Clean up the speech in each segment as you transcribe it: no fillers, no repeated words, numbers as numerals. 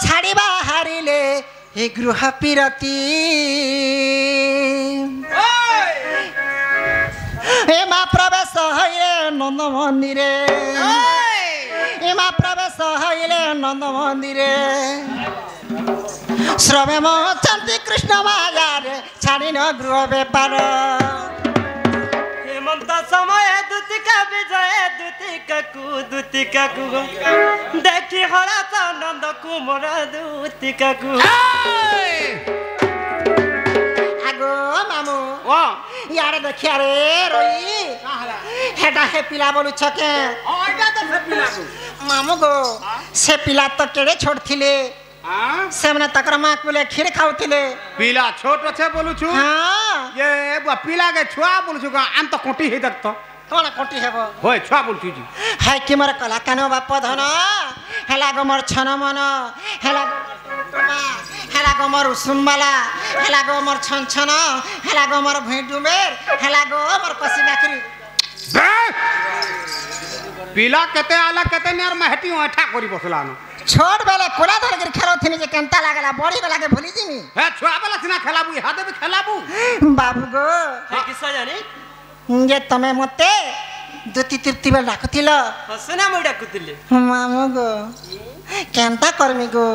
छाड़िबा हारिले ए गृह पिरती ए मा प्रवेश हइले नंद मंदिरे ए मा प्रवेश हइले नंद मंदिरे श्रमे मोचंती कृष्ण माया रे छाड़ी न गृह बेपार हेमंत समय दूतिका विजय दूतिका कु देखी हरा नंद कुमार दूतिका कु आगो मामू यार देखिया रे रोई हेडा हे पिला बोलु छके एटा तो से पिला को मामू गो से पिला तो केड़े छोड़ थिले सेमने तकर मां कुले खीर खाउथिले पिला छोट छे बोलु छु हां ये पिला के छुआ बोलु छु आम तो कोटी हे दत कोन कोटी हेबो होय छुआ बोलु छु जी हाय कि मोर कला कानो बाप धन हेला गो मोर छन मन हेला हेला गो मोर उसुमबाला हेला गो मोर छन छन हेला गो मोर भुइडुमेर हेला गो मोर कसी बाकरी पिला केते आला केते नेर महटी ओठा करी बसला न छोट बेले कोला धर के खेलो थिनी जे केनता लागला बड़ी बेला के भूली जिमी हे छुआ बेला सिना खेलाबू हादे भी खेलाबू बाबू गो हे किसा जानी जे तमे मते दुती तृप्ति बेल डाकुथिल हसना म डाकुतिले मामू गो केनता करमी गो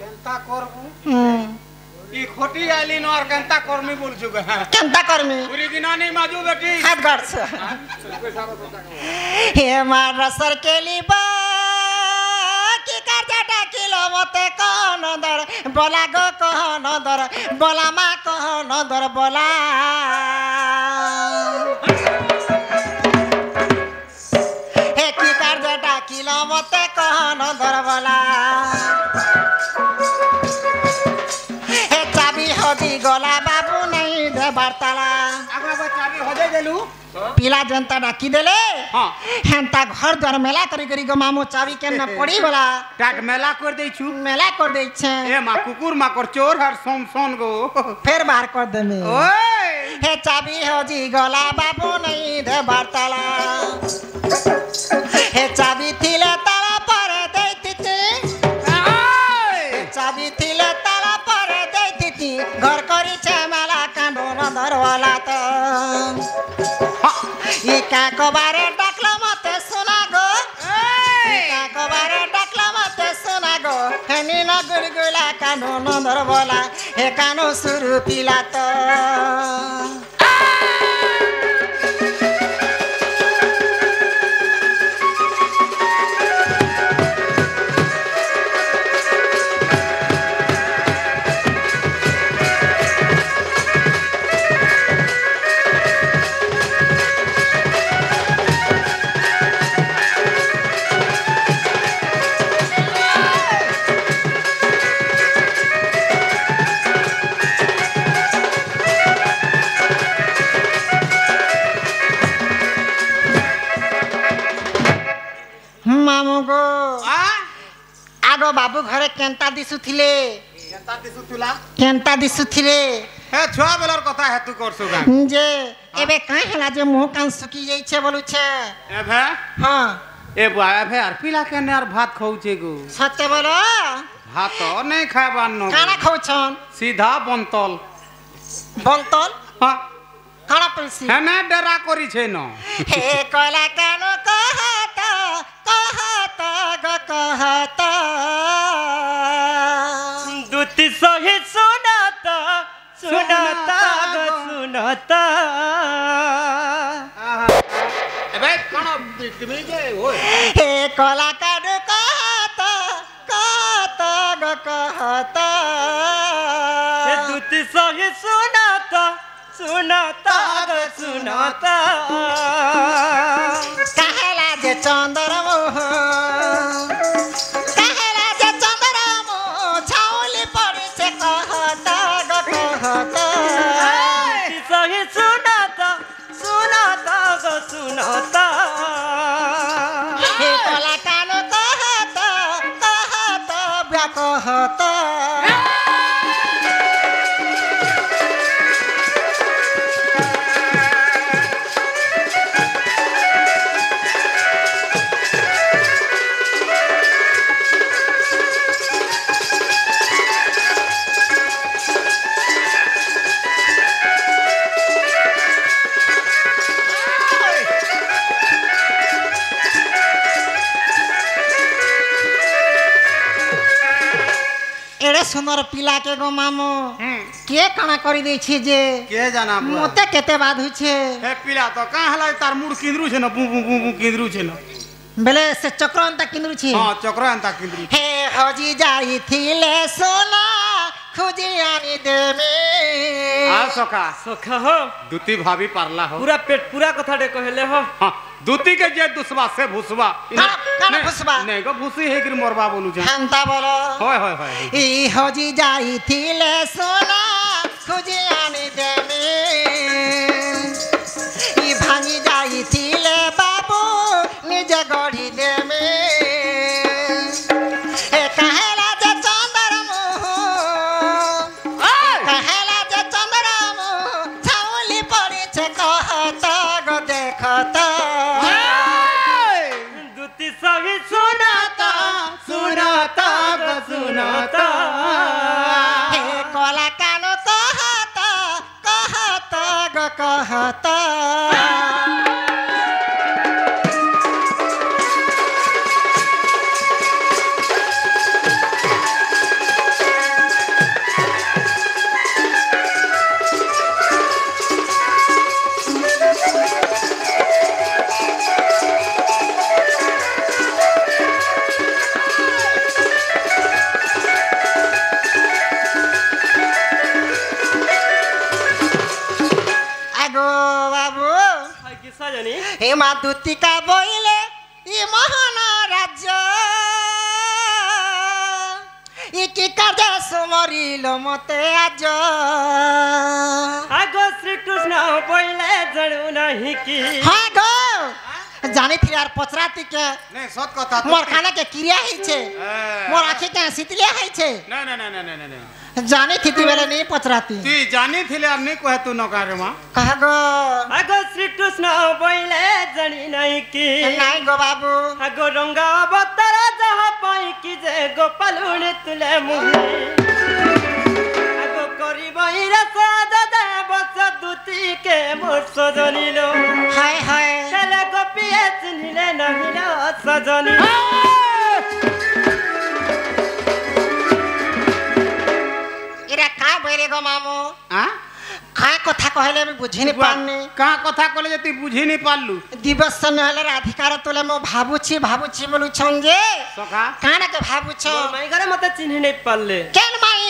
केनता करबू ई खोटी आली न और केनता करमी बोल छु केनता करमी पूरी दिना नहीं माजू बेटी हाथ गड़स हे मार रसर केली बा की काटा किलो मते कोन दर बोला गो कोन दर बोला मा कोन दर बोला हे की काटा किलो मते कोन दर बोला हे चाबी होदी गोला बाबू नहीं दे बारताला आगो चाबी होदे देलू पिला जनता डाकी देले हां हेंता घर द्वार मेला करी करी गो मामू चाबी केन पड़ी बोला टाट मेला कर दे छु मेला कर दे छे ए मा कुकुर मा कर चोर हर सोम सोन गो फिर बाहर कर दे में ओए हे चाबी हो जी गोला बाबू नहीं दे बारताला हे चाबी थिले ताला पर देती चाबी थिले ताला पर देती घर करी छे मेला कांडो न धरवाला तो ई का कबारे डाकला मते सुना गो ई का कबारे डाकला मते सुना गो हेनी न गुलगुला कानो न धरवाला हे कानो सुरु पिला तो मामू गो आगो बाबू घरे केंता दिसुथिले केंता दिसुथिले हे छुआ बेलर कथा है तू करसु गा जे एबे काहे हला जे मुंह कान सुकी जाई छे बोलु छे एभे हां ए बुआ एभे आर पिला के ने आर भात खाऊ छे गो सत्य बोलो भात तो नहीं खाबान न काना खाउछन सीधा बनतल बनतल हां काना पैसी है ना डरा करी छे न हे कला कानो कहता ग कहता दूती सही सुनाता सुनाता ग सुनाता एबे कोन तुमी जे होय हे कला कानो कहता ग कहता हे दूती सही सुनाता सुनाता ग सुनाता कहला जे चंदर मोह कहला जे चंदर मोह छाउली पड़ी से कहता ग कहता सही सुनाता सुनाता ग सुनाता हे कला कानो कहता ब्या कहता सुंदर पिला के गो मामू के काना करी दे छी जे के जाना मते केते बात होई छे हे पिला तो का हला तार मुड़ किंद्रु छे न बु बु बु बु किंद्रु छे न बेले से चक्रांत किंद्रु छी हां चक्रांत किंद्रु हे हजी जाई थिले सोना खुजी आनी दे में आ सखा सखा हो दुती भाभी पारला हो पूरा पेट पूरा कथा डे कहले हो हां दुती के जे दुसबा से भुसबा काना भुसबा नहीं गो भुसी हे कि मोरबा बोलू छे हंता बोलो होय होय होय ई हजी जाई थिले सोना खुजी आनी दे में ई भांगी जाई थिले बाबू निज गढ़ी दे में ए कहेला जे चंद्रमा कहेला जे चंद्रमा छाउली पड़ी छे कहत गो देखत दुती सही सुनाता सुनाता गो सुनाता हे कोला कानो कहत कहत गो कहत आगो बाबू हाय किसा जानी हे माधुतिका बोइले ई महान राज्य ई की कार्य सुमरिल मते आज आगो श्री कृष्ण बोले जणु नहीं की हां गो जानी थी यार पचराती के नहीं सत कथा मोर खाना के क्रिया है छे मोर आंखें के शीतलिया है छे नहीं नहीं नहीं नहीं नहीं जानी थी ती बेले नहीं पचराती ती जानी थिले और नहीं कहे तू न करे मां कह गो आगो श्री कृष्ण बोले जणी नहीं की नहीं गो बाबू आगो रंगा अवतार जहाँ पाई की जे गोपालुन तुले मुही आगो करी बहिरा साद दे बस दुती के मोर सजनी लो हाय हाय चले गोपिए चिन्हिले नहीं लो सजनी इरा का बेरे गो मामू हां का कथा कहले मैं बुझी नहीं पानी का कथा कहले जे तू बुझी नहीं पाललू दिवस नहले अधिकार तोले मो भाबुची बोलू छन जे सखा काना के भाबु छ माई घरे मते चिन्हि नहीं पाले केन माई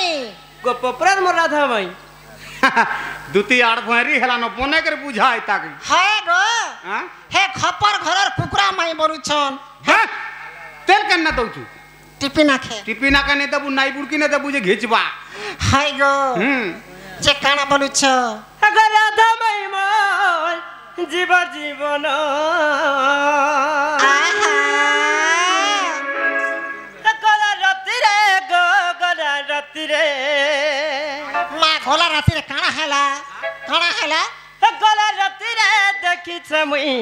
गो पपरार मोर राधा माई दुती आड़ भैरी हेला न बने कर बुझाई ताक हाय गो हां हे खपर घरर कुकुरा माई बोलू छन हां तेल कन न दउछु टिपी नाखे टिपी ना कने दबु नाई बुड़की ने दबु जे घिचबा हाय गो जे काना बोलू छ आगो राधा माई मोर जीव जीवन आहा गला राति रे गला राति रे मा घोला राती रे काना हेला गला राति रे देखी छ मुई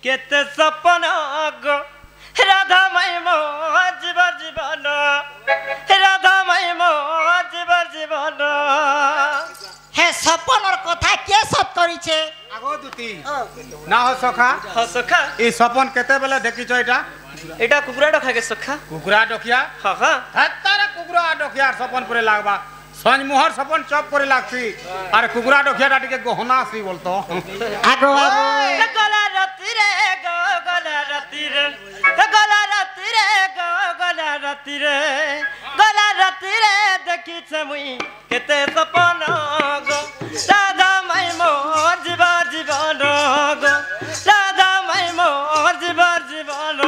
केते सपन गो राधा माई मोर जीव जीवन राधा माई मोर जीव जीवन हे सपनर कथा के सत करी छे आगो दुती ना हो सखा हाँ सखा ई सपन केते बेला देखि छ एटा एटा कुकुरा डखा के सखा कुकुरा डकिया हाँ हाँ हत्तार कुकुरा डकिया सपन परे लागबा संज मोहर सपन चप करे लागसी अरे कुकुरा डकिया डाटी के गहना सी बोलतो आगो बाबू गला राति रे गला राति रे गला राति रे गला राति रे गला राति रे देखी छ मुई केते सपन गो राधा माई मोर जीव जीवन गो राधा माई मोर जीव जीवन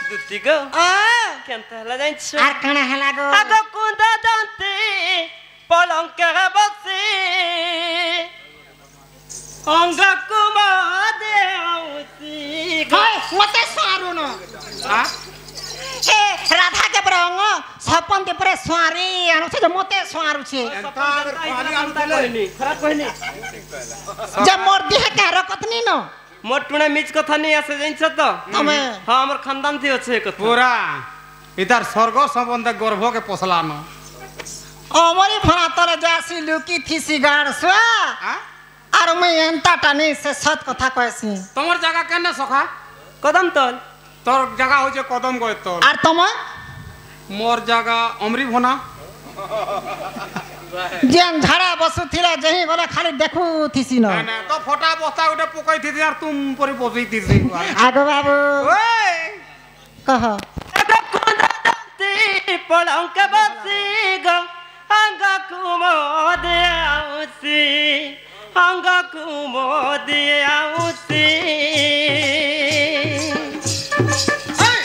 दुतिगो केनता हला जाइछ आर काना हेला गो आगो कुंद दंती पलंक बसी अंग कुमादे औसी हाय मते सारू न हां हे राधा के प्रंग सपन ते परे स्वारी आनु छे मते स्वारू छे खराब कहनी जब मोर देह के रकतनी न মোর টুনে মিছ কথা নেই আছে জানিছ তো তুমি হ্যাঁ আমার খানদান থি আছে এ কথা পুরা ইতার স্বর্গ সম্বন্ধে গর্ভকে পোষলানো অমরি ফোনা তোরে যাসি লুকি থিসি গাড় শুয়া আর মুই এন্তা টানি সে সত কথা কইছি তোমার জায়গা কেন সখা কদম তল তোর জায়গা হচ্ছে কদম গয় তোর আর তোমার মোর জায়গা অমরি ভোনা যেন ঝাড়া বসুথিলা যেহি গলে খালি দেখু থিসি ন না তো ফটা বস্তা ওটা পকাই থিছি আর তুম পরি বসই থিছি আগো বাবু ওই কহ পলঙ্ক বসি গো অঙ্গ কুমোদে আউসি অঙ্গ কুমোদে আউসি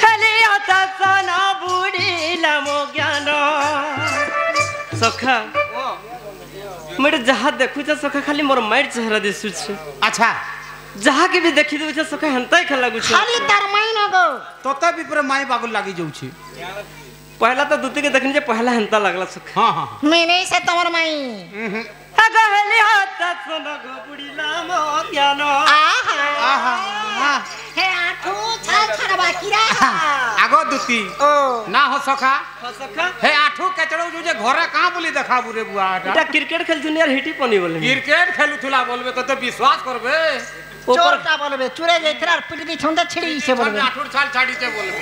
খালি হতা সনা বুড়িলাম জ্ঞান সখা মেরে যাহা দেখুছ সখা খালি মোর মাইর চেহারা দিশুছে আচ্ছা যাহা কে भी দেখি দউছ সখা হেনতাই খেলা গুছ খালি তার মাই ন গো তোতে বিপরে মাই পাগল লাগি যাଉଛି पहला तो दूती के देखनी जे पहला हेंता लागला सखा हाँ हाँ मैं नहीं से तमर माई गहली हाथ सुन गो बुढ़ीला मो ज्ञानो आहा हे आठू छाल छड़बा किरा आगो दुती ओ ना हो सखा सखा हे आठू केचड़ो जो जे घरे कहां बोली देखा बुरे बुआ এটা क्रिकेट खेलथुन यार हिटी पनी बोले क्रिकेट खेलुथुला बोलबे तो विश्वास करबे ऊपर चोरटा बोलबे चुरे जाइतरा पिटी दी छंदा छिड़ी से बोलबे आठू छाल छाड़ी से बोलबे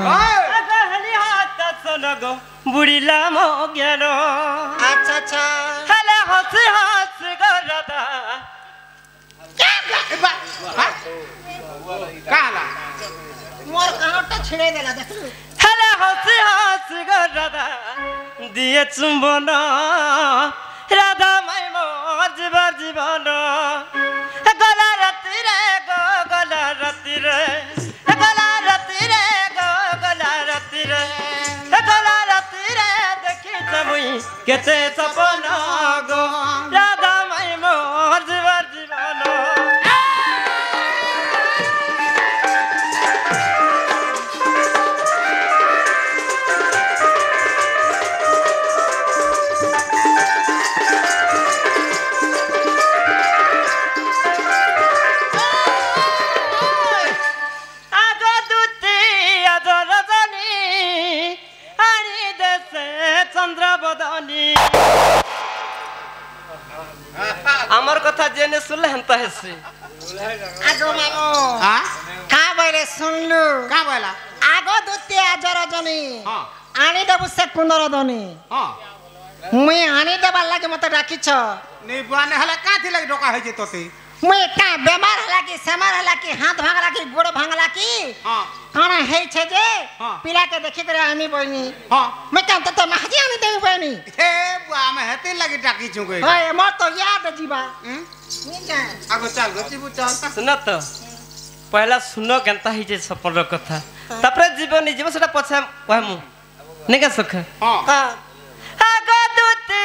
हां गहली हाथ सुन गो बुढ़ीला मो ज्ञानो अच्छा अच्छा हले हंस हंस गरदा काला मोर कानटा छिड़े देला देखलु हले हंस हंस गरदा दिए चुंबन राधा माई मोर जीवन गला राती रे गो गला राती रे गला राती रे गो गला राती रे गला राती रे देखी जमुई केते सपन गो राधा माई मोर जीवन আমার কথা জেনে শুনলে হেনতা হেসি আগো মাগো हां का बोले सुनलु का बोला আগো দুতে আজর জনি हां আনি দেবু সে কুন্দর দনি हां মুই আনি দেবার লাগে মতে ডাকিছ नहीं बुआने हला का थी लग डोका है जे तोते मुई का बेमार हला की सेमार हला की हाथ भांगला की गोड़ भांगला की हां काना है छे जे हाँ। पिला के देखि करे आनी बइनी हां मैं कहम तो महजी आनी देबी बइनी हे बुआ में हेते लगी टाकी छु गई ओए मोर तो याद जीवा नी जाए आगो चल गची बु चल सुन तो पहला सुन केनता ही जे सपन कथा तापरे जीवन जीवन सेटा पछा कहमु नेका सख हां आगो दुती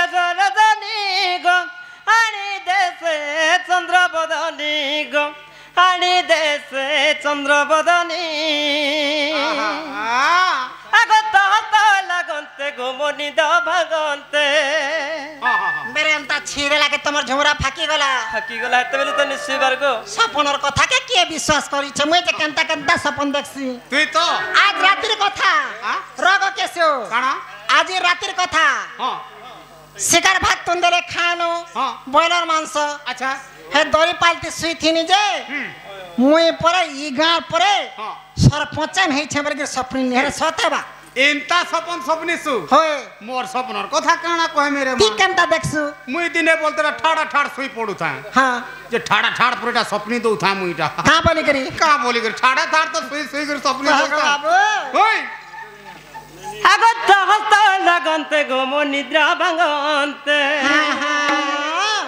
अजर दनी गो आनी देसे चंद्र बदनी गो आनी देसे चंद्र बदनी आगो तो लगनते घुमनी द भगनते मेरे अंता छीरे लागे तमर झुमरा फाकी गला हकी गला हेते बेले तो निश्चय बारगो सपनर कथा के किए विश्वास करी छे मुई जे केनता केनता सपन देखसी तुई तो आज रातिर कथा रग केसो काना आज रातिर कथा हां शिकार भात तुंदरे खानो हाँ। बॉयलर मांस अच्छा हे दरी पालती सुई थिनी जे मुई परे ई गां परे हां सरपंचन है छे बरगे सपनी नेहरे सतेबा एंता सपन सपनीसु होय मोर सपनर कथा काना कहे मेरे ती मां केनता देखसु मुई दिने बोलते रा ठाड़ा ठाड़ सुई पड़ू था हां जे ठाड़ा ठाड़ पुरेटा सपनी दउ था मुईटा का बोली करी का बोली कर ठाड़ा ठाड़ तो सुई सुई कर सपनी दउ था बाबू ओय आगो तो लगनते घुमो निद्रा भगनते हां हां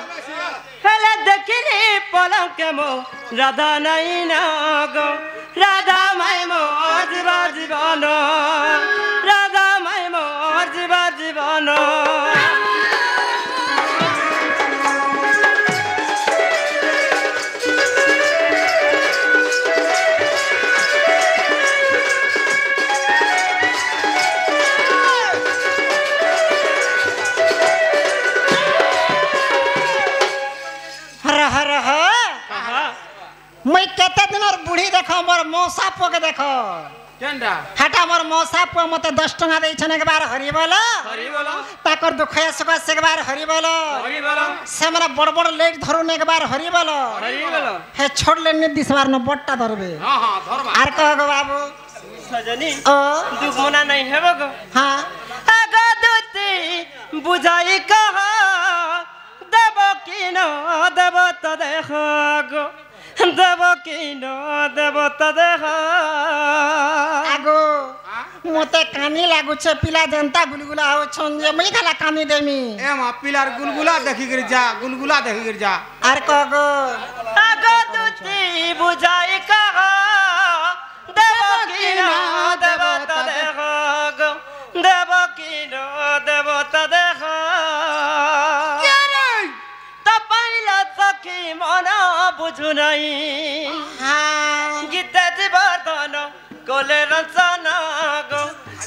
हेले देखिनी पलंग मो राधा नहीं ना गो राधा माई मोर जीवन राधा माई मोर जीवन रह रह मुई केते दिन और बुढ़ी देखो मोर मौसा पुआ के देखो केंडा हटा मोर मौसा पुआ मते 10 टका देई छने के बार हरि बोलो हरि बोलो ताकर दुखया सुख से के बार हरि बोलो हरि बोलो से माने बड़ बड़ लेट धरु ने के बार हरि बोलो हे छोड़ लेने दिस बार न बट्टा धरबे हां हां धरबा आर कह गो बाबू सजनी ओ दुख मना नहीं हेबो गो हां आगा दुती बुझाई कहा देव की न देव त देखो गो देव की न देव त देखो आगो मते कानी लागु छे पिला जनता गुलगुला हो छन जे मई खाला कानी देमी ए मा पिलार गुलगुला देखि गिर जा गुलगुला देखि गिर जा आर कह गो आगा दुती बुझाई कहा देव की न देव त देखो गो देव की न देव त देखो तपाईला सखी मन बुझु नहीं हां गीत जीवन कोले रचन गो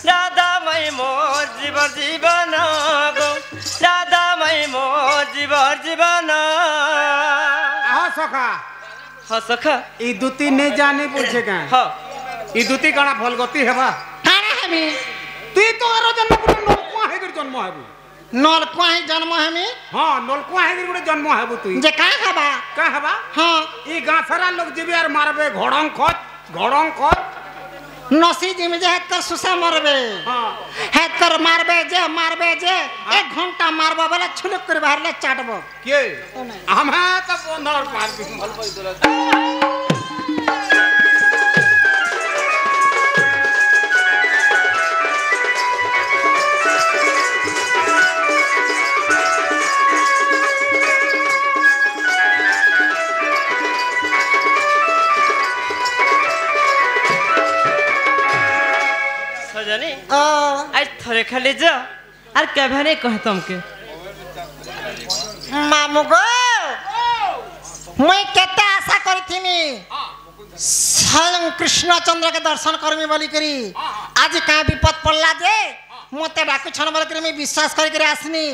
राधा मई मोर जीवन गो राधा मई मोर जीवन आ सखा हसखा ई दुती नहीं जाने पूछे का ह ई दुती काना फलगति हेबा काना हेमी तुई तो आरो जन्म करे नलकुआ हेगिर जन्म हेबु नल कोही जन्म हेमी हां नलकुआ हेगिर गुडे जन्म हेबु तुई जे का हबा का हेबा हां ई गाछरा लोग जेबे आर मारबे घोड़ंग खत नसी जिम जे हेत कर सुसा मरबे हां हेत कर मारबे जे 1 घंटा मारबो बोले छुलुक कर बाहर ले चाटबो के हम त बंदर पार भी सजनी ओ आज थोड़े खाली जा और कभी नहीं कहे तुमके मामू गो मैं केते आशा करथिनी स्वयं कृष्णचंद्र के दर्शन करमी बोली करी आज का विपद पड़ला जे मते डाकु छन बोली करी मैं विश्वास करी करी आसनी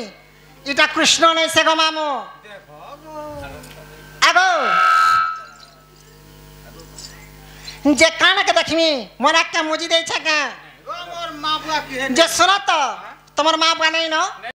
इटा कृष्ण नहीं से गो मामू आगो जे कान के देखमी मोरा के मुजी दे छ का मोर मां बुआ के जे सुनो तो तुम्हार मां बुआ नहीं न